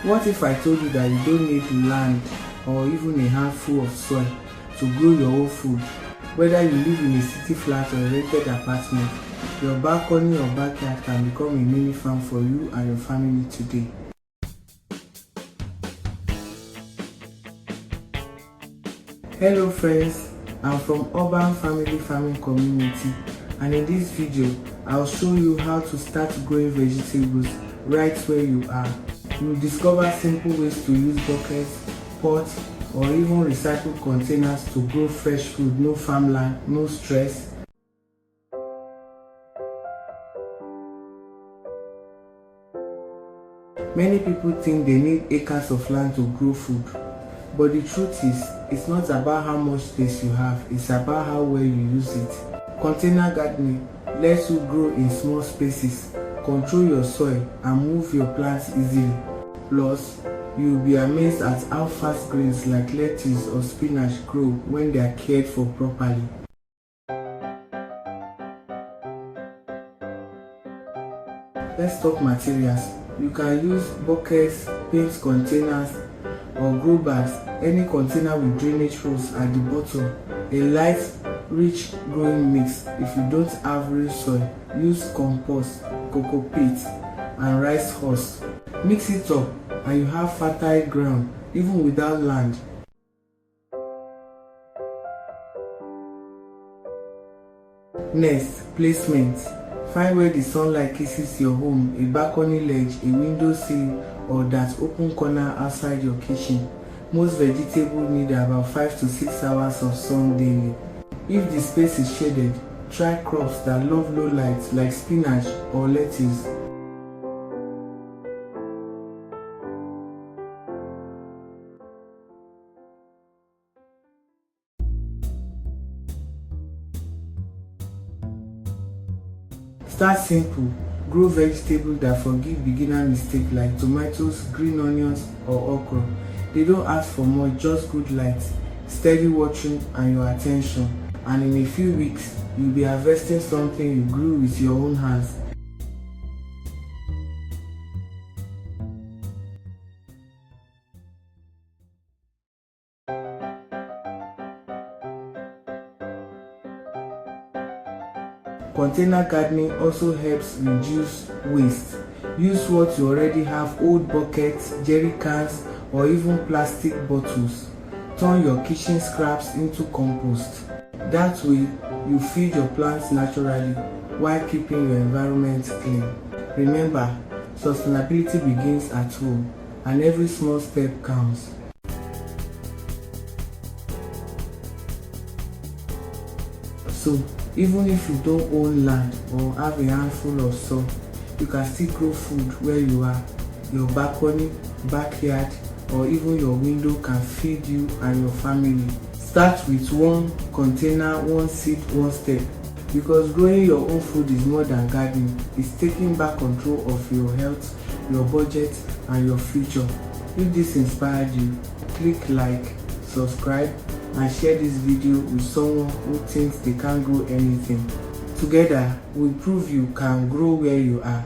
What if I told you that you don't need land or even a handful of soil to grow your own food? Whether you live in a city flat or a rented apartment, your balcony or backyard can become a mini farm for you and your family today. Hello friends, I'm from Urban Family Farming Community, and in this video, I'll show you how to start growing vegetables right where you are. You'll discover simple ways to use buckets, pots, or even recycled containers to grow fresh food. No farmland, no stress. Many people think they need acres of land to grow food, but the truth is, it's not about how much space you have, it's about how well you use it. Container gardening lets you grow in small spaces, control your soil, and move your plants easily. Plus, you'll be amazed at how fast greens like lettuce or spinach grow when they are cared for properly. Let's talk materials. You can use buckets, paint containers, or grow bags. Any container with drainage holes at the bottom. A light, rich growing mix. If you don't have real soil, use compost, cocoa peat, and rice husk. Mix it up and you have fertile ground even without land. Next, placement. Find where the sunlight kisses your home, a balcony ledge, a window sill, or that open corner outside your kitchen. Most vegetables need about 5 to 6 hours of sun daily. If the space is shaded, try crops that love low light like spinach or lettuce. Start simple. Grow vegetables that forgive beginner mistakes like tomatoes, green onions, or okra. They don't ask for much, just good light, steady watering, and your attention. And in a few weeks, you'll be harvesting something you grew with your own hands. Container gardening also helps reduce waste. Use what you already have, old buckets, jerry cans, or even plastic bottles. Turn your kitchen scraps into compost. That way, you feed your plants naturally while keeping your environment clean. Remember, sustainability begins at home, and every small step counts. So, even if you don't own land or have a handful of soil, you can still grow food where you are. Your balcony, backyard, or even your window can feed you and your family. Start with one container, one seed, one step. Because growing your own food is more than gardening. It's taking back control of your health, your budget, and your future. If this inspired you, click like, subscribe, and share this video with someone who thinks they can't grow anything. Together, we prove you can grow where you are.